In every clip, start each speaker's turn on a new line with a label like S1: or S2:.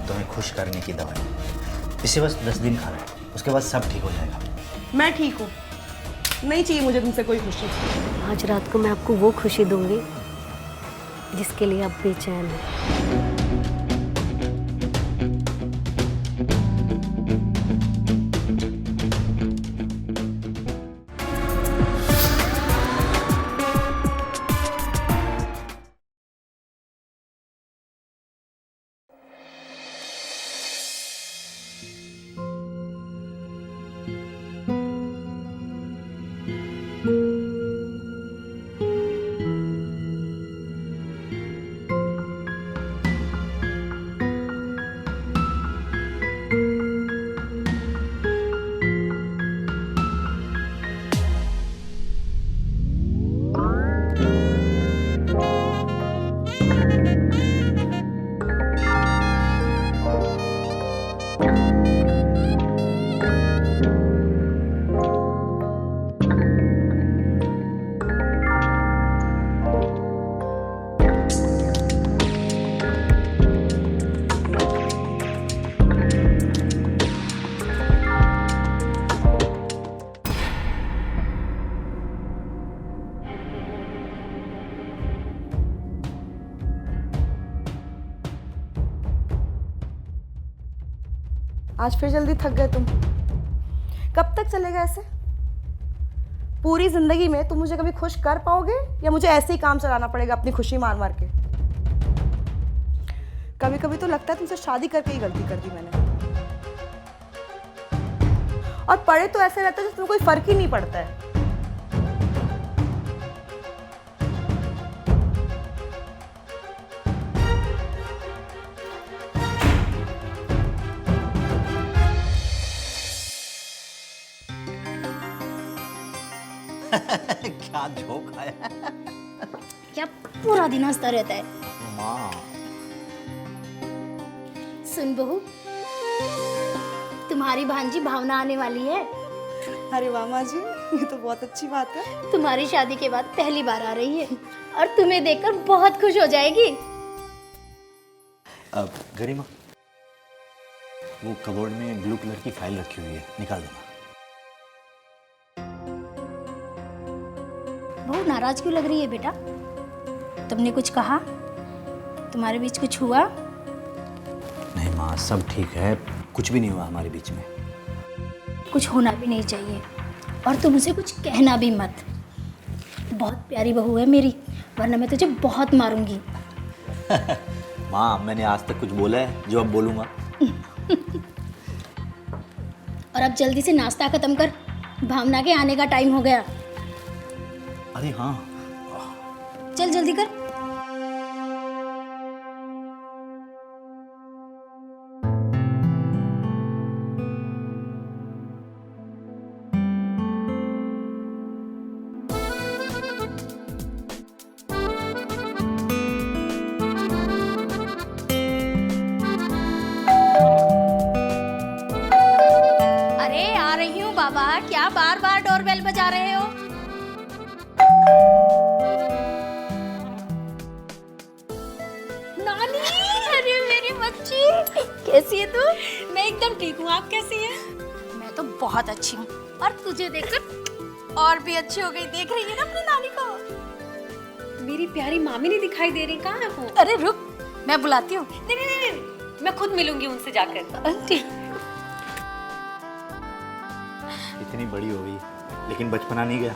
S1: तुम्हें खुश करने की दवाई। इसे बस 10 दिन खाना है, उसके बाद सब ठीक हो जाएगा।
S2: मैं ठीक हूँ, नहीं चाहिए मुझे तुमसे कोई खुशी।
S3: आज रात को मैं आपको वो खुशी दूंगी जिसके लिए आप बेचैन हैं।
S2: आज फिर जल्दी थक गए तुम। कब तक चलेगा ऐसे? पूरी जिंदगी में तुम मुझे कभी खुश कर पाओगे या मुझे ऐसे ही काम चलाना पड़ेगा अपनी खुशी मार मार के? कभी कभी तो लगता है तुमसे शादी करके ही गलती कर दी मैंने। और पढ़े तो ऐसे रहता है जिसमें कोई फर्क ही नहीं पड़ता है।
S1: क्या जोक आया।
S4: क्या पूरा दिन हंसता रहता है?
S1: माँ,
S4: सुन बहू, तुम्हारी भांजी भावना आने वाली है।
S2: अरे वाह माँ जी, ये तो बहुत अच्छी बात है।
S4: तुम्हारी शादी के बाद पहली बार आ रही है और तुम्हें देखकर बहुत खुश हो जाएगी।
S1: अब गरिमा, वो कबोर्ड में ब्लू कलर की फाइल रखी हुई है, निकाल देना।
S4: बहू नाराज क्यों लग रही है बेटा? तुमने कुछ कहा? तुम्हारे बीच कुछ हुआ?
S1: नहीं माँ, सब ठीक है, कुछ भी नहीं हुआ हमारे बीच में।
S4: कुछ होना भी नहीं चाहिए और तुम उसे कुछ कहना भी मत। बहुत प्यारी बहू है मेरी, वरना मैं तुझे बहुत मारूंगी।
S1: माँ, मैंने आज तक कुछ बोला है जो अब बोलूँगा?
S4: और अब जल्दी से नाश्ता खत्म कर, भावना के आने का टाइम हो गया।
S1: अरे हाँ,
S4: चल जल्दी कर। अरे आ रही हूँ बाबा, क्या बार बार डोरबेल बजा रहे हो? नानी, अरे मेरी बच्ची, कैसी है तू? मैं एकदम ठीक हूँ, आप कैसी हैं? मैं तो बहुत अच्छी हूँ और तुझे देखकर और भी अच्छी हो गई। देख रही है ना अपनी नानी को?
S3: मेरी प्यारी मामी नहीं दिखाई दे रही, कहाँ है वो?
S4: अरे रुक, मैं बुलाती हूँ।
S3: नहीं नहीं नहीं, मैं खुद मिलूंगी उनसे जाकर।
S4: आंटी,
S1: इतनी बड़ी हो गई लेकिन बचपना नहीं गया।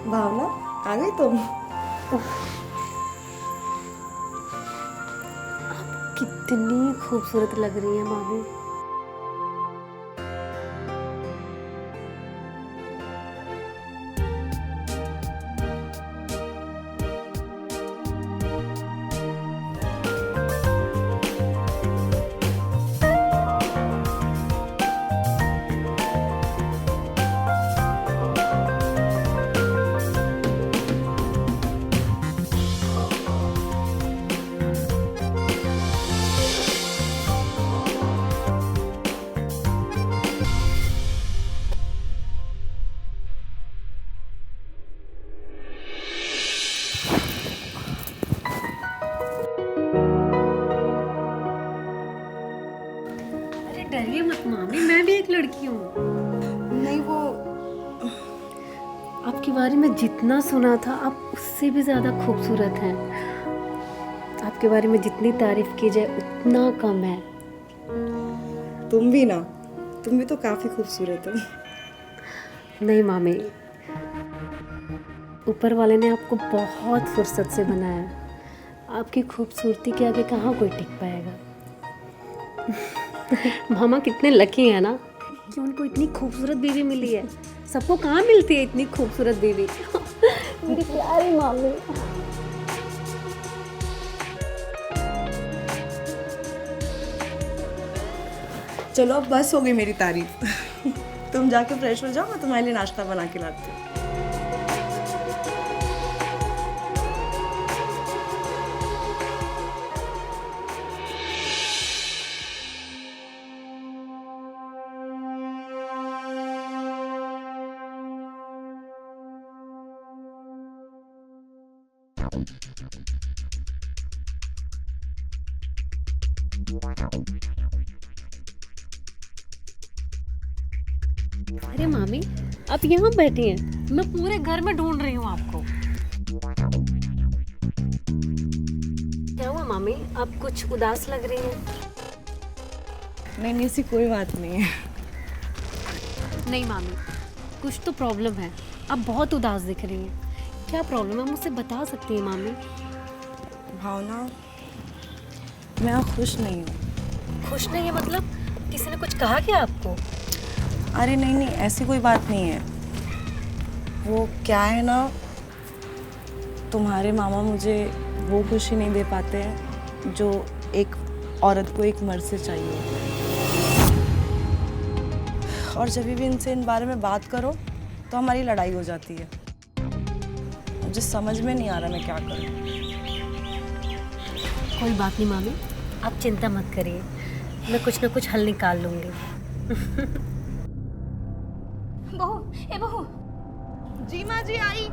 S2: भावना, आ गई तुम?
S3: कितनी खूबसूरत लग रही है मामी। अरे डरिए मत मामी, मैं भी एक लड़की हूँ।
S2: नहीं वो
S3: आपके बारे में जितना सुना था आप उससे भी ज़्यादा खूबसूरत हैं। आपके बारे में जितनी तारीफ की जाए उतना कम है।
S2: तुम भी तो काफ़ी खूबसूरत हो।
S3: नहीं मामी, ऊपर वाले ने आपको बहुत फुर्सत से बनाया। आपकी खूबसूरती के आगे कहाँ कोई टिक पाएगा। मामा कितने लकी है ना कि उनको इतनी खूबसूरत बीवी मिली है। सबको कहाँ मिलती है इतनी खूबसूरत बीवी। मेरी प्यारी मामी।
S2: चलो अब बस हो गई मेरी तारीफ। तुम जाके फ्रेश हो जाओ, मैं तुम्हारे लिए नाश्ता बना के लाती हूँ।
S3: अरे मामी, आप यहाँ बैठी हैं, मैं पूरे घर में ढूंढ रही हूँ आपको। क्या हुआ मामी, आप कुछ उदास लग रही हैं?
S2: नहीं ऐसी कोई बात नहीं है।
S3: नहीं मामी, कुछ तो प्रॉब्लम है। आप बहुत उदास दिख रही हैं। क्या प्रॉब्लम है, मुझसे बता सकती हैं मामी?
S2: भावना, मैं यहाँ खुश नहीं हूँ।
S3: खुश नहीं है मतलब? किसी ने कुछ कहा क्या आपको?
S2: अरे नहीं ऐसी कोई बात नहीं है। वो क्या है ना, तुम्हारे मामा मुझे वो खुशी नहीं दे पाते हैं जो एक औरत को एक मर्द से चाहिए। और जब भी इनसे इन बारे में बात करो तो हमारी लड़ाई हो जाती है। मुझे समझ में नहीं आ रहा मैं क्या करूं।
S3: कोई बात नहीं मामी, आप चिंता मत करिए, मैं कुछ ना कुछ हल निकाल लूंगी।
S4: बहू, ए बहू।
S2: जी माँ जी आई।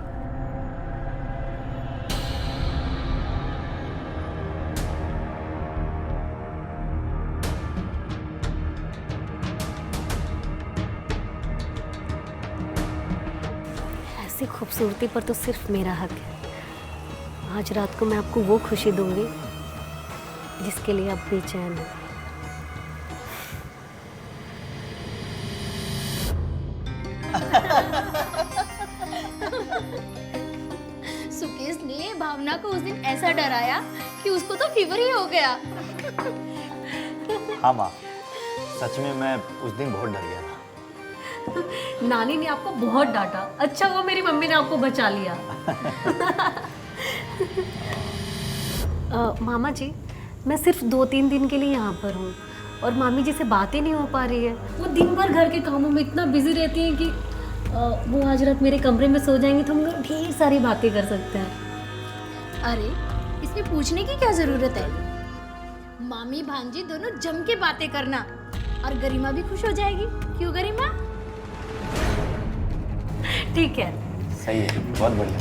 S3: ऐसी खूबसूरती पर तो सिर्फ मेरा हक है। आज रात को मैं आपको वो खुशी दूंगी जिसके लिए आप बेचैन हैं।
S4: सुकेश ने भावना को उस दिन ऐसा डराया कि उसको तो फीवर ही हो गया।
S1: हाँ माँ, सच में मैं उस दिन बहुत डर गया था।
S3: नानी ने आपको बहुत डांटा। अच्छा हुआ मेरी मम्मी ने आपको बचा लिया। मामा जी, मैं सिर्फ 2-3 दिन के लिए यहाँ पर हूँ और मामी जी से बात ही नहीं हो पा रही है। वो दिन भर घर के कामों में इतना बिजी रहती हैं कि वो आज रात मेरे कमरे में सो जाएंगी तो हम लोग ढेर सारी बातें कर सकते हैं।
S4: अरे इसमें पूछने की क्या जरूरत है। मामी भांजी दोनों जम के बातें करना और गरिमा भी खुश हो जाएगी। क्यों गरिमा?
S3: ठीक है,
S1: सही है, बहुत बढ़िया।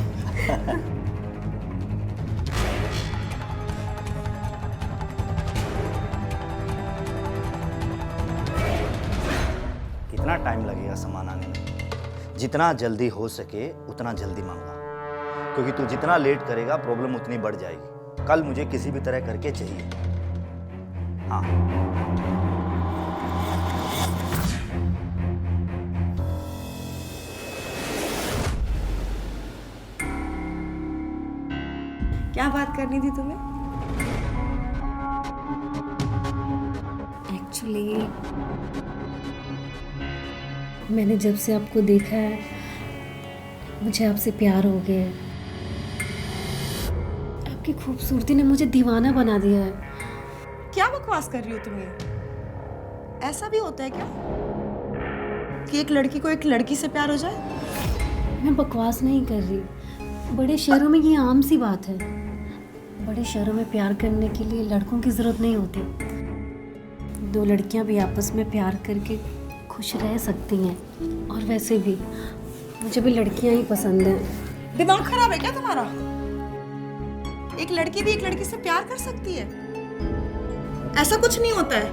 S1: कितना टाइम लगेगा सामान आने में? जितना जल्दी हो सके उतना जल्दी मंगवा, क्योंकि तू जितना लेट करेगा प्रॉब्लम उतनी बढ़ जाएगी। कल मुझे किसी भी तरह करके चाहिए। हाँ।
S2: क्या बात करनी थी तुम्हें?
S3: एक्चुअली मैंने जब से आपको देखा है मुझे आपसे प्यार हो गया है। आपकी खूबसूरती ने मुझे दीवाना बना दिया है।
S2: क्या बकवास कर रही हो तुम? ये ऐसा भी होता है क्या कि एक लड़की को एक लड़की से प्यार हो जाए?
S3: मैं बकवास नहीं कर रही। बड़े शहरों में ये आम सी बात है। बड़े शहरों में प्यार करने के लिए लड़कों की ज़रूरत नहीं होती। दो लड़कियां भी आपस में प्यार करके खुश रह सकती हैं। और वैसे भी मुझे भी लड़कियां ही पसंद हैं।
S2: दिमाग खराब है क्या तुम्हारा? एक लड़की भी एक लड़की से प्यार कर सकती है? ऐसा कुछ नहीं होता है।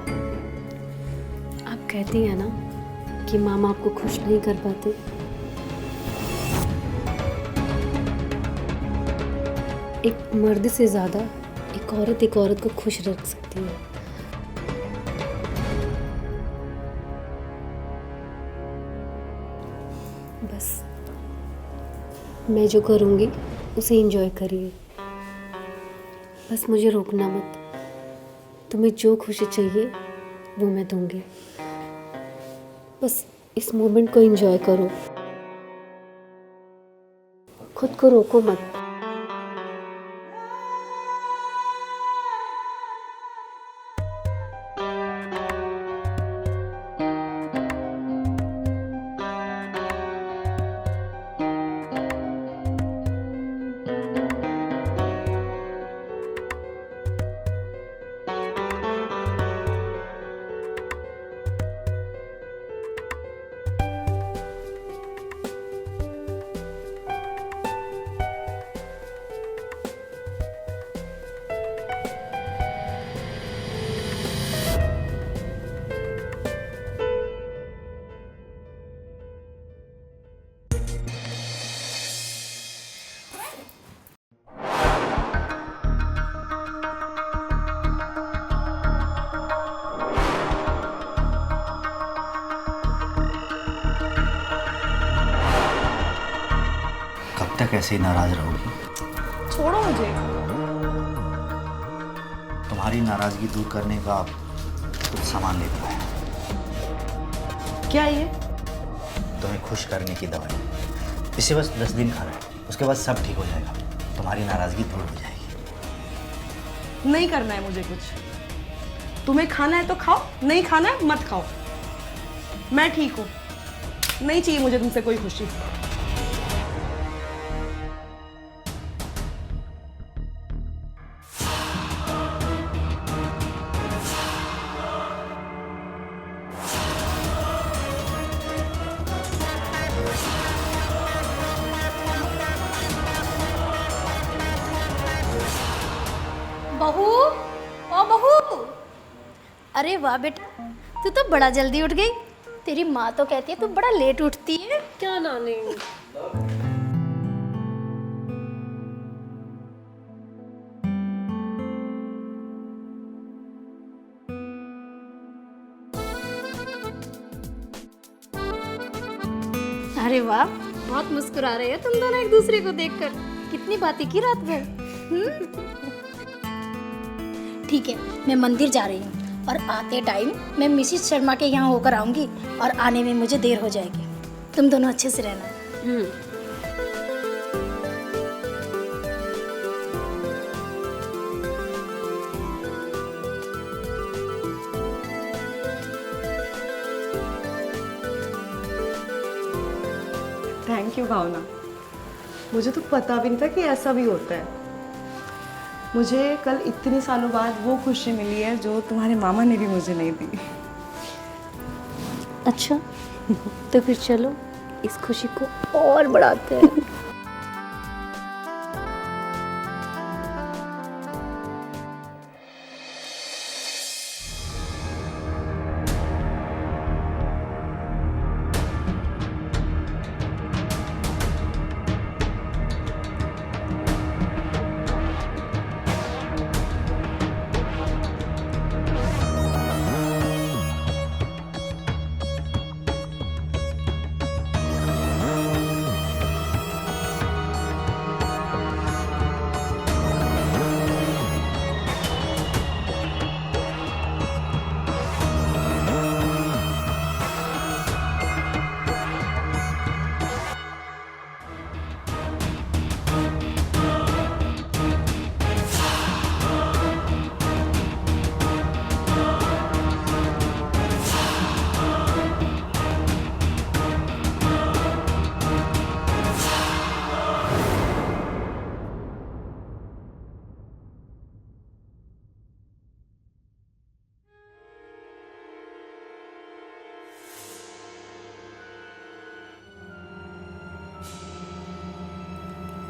S3: आप कहती हैं ना कि मामा आपको खुश नहीं कर पाते। एक मर्द से ज़्यादा एक औरत को खुश रख सकती है। बस मैं जो करूँगी उसे एंजॉय करिए। बस मुझे रोकना मत। तुम्हें जो खुशी चाहिए वो मैं दूंगी। बस इस मोमेंट को एंजॉय करो। खुद को रोको मत।
S1: कब तक ऐसे ही नाराज रहोगी?
S2: छोड़ो मुझे।
S1: तुम्हारी नाराजगी दूर करने का कुछ सामान लेकर आया।
S2: क्या ये?
S1: तुम्हें खुश करने की दवाई। इसे बस 10 दिन खाना है, उसके बाद सब ठीक हो जाएगा। तुम्हारी नाराजगी दूर हो जाएगी।
S2: नहीं करना है मुझे कुछ। तुम्हें खाना है तो खाओ, नहीं खाना है मत खाओ। मैं ठीक हूँ। नहीं चाहिए मुझे तुमसे कोई खुशी।
S4: बहू, ओ बहू। अरे वाह बेटा, तू तो बड़ा जल्दी उठ गई। तेरी माँ तो कहती है तू बड़ा लेट उठती है।
S3: क्या नानी?
S4: अरे वाह, बहुत मुस्कुरा रहे हो तुम दोनों एक दूसरे को देखकर। कितनी बातें की रात भर। ठीक है, मैं मंदिर जा रही हूँ और आते टाइम मैं मिसिस शर्मा के यहाँ होकर आऊँगी और आने में मुझे देर हो जाएगी। तुम दोनों अच्छे से रहना।
S2: थैंक यू भावना। मुझे तो पता भी नहीं था कि ऐसा भी होता है। मुझे कल इतने सालों बाद वो खुशी मिली है जो तुम्हारे मामा ने भी मुझे नहीं दी।
S3: अच्छा तो फिर चलो इस खुशी को और बढ़ाते हैं।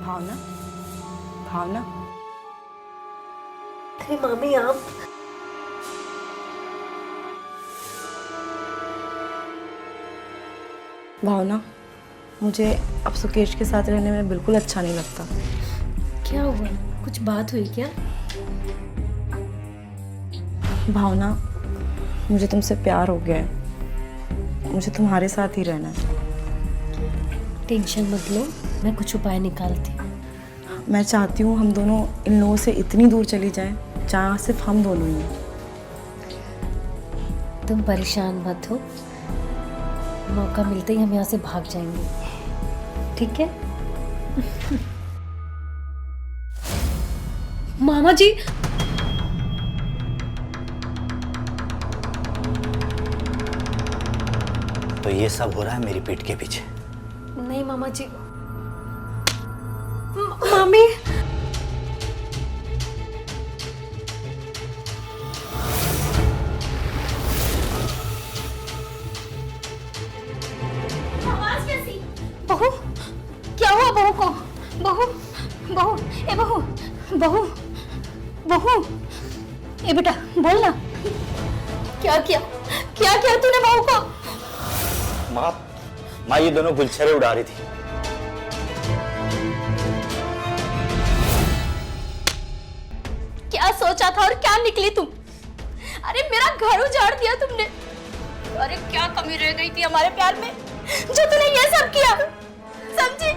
S2: भावना, भावना,
S3: अरे मामी आप
S2: भावना, मुझे अब सुकेश के साथ रहने में बिल्कुल अच्छा नहीं लगता।
S3: क्या हुआ? कुछ बात हुई क्या?
S2: भावना, मुझे तुमसे प्यार हो गया है, मुझे तुम्हारे साथ ही रहना है।
S3: टेंशन मत लो, मैं कुछ उपाय निकालती हूँ।
S2: मैं चाहती हूँ हम दोनों इन लोगों से इतनी दूर चली जाएं जहाँ सिर्फ हम दोनों ही हैं।
S3: तुम परेशान मत हो, मौका मिलते ही हम यहाँ से भाग जाएंगे, ठीक है? मामा जी,
S1: तो ये सब हो रहा है मेरी पीठ के पीछे।
S3: नहीं मामा जी, मामी,
S4: आवाज कैसी? बहू, क्या हुआ बहू को? बहू, बहू, ए बहू, बहू, बहू, ए बेटा बोल ना, क्या किया? क्या किया तूने बहू को?
S1: माँ ये दोनों गुलछरे उड़ा रही थी।
S4: क्या सोचा था और क्या निकली तुम? अरे मेरा घर उजाड़ दिया तुमने। अरे क्या कमी रह गई थी हमारे प्यार में जो तूने ये सब किया? समझी?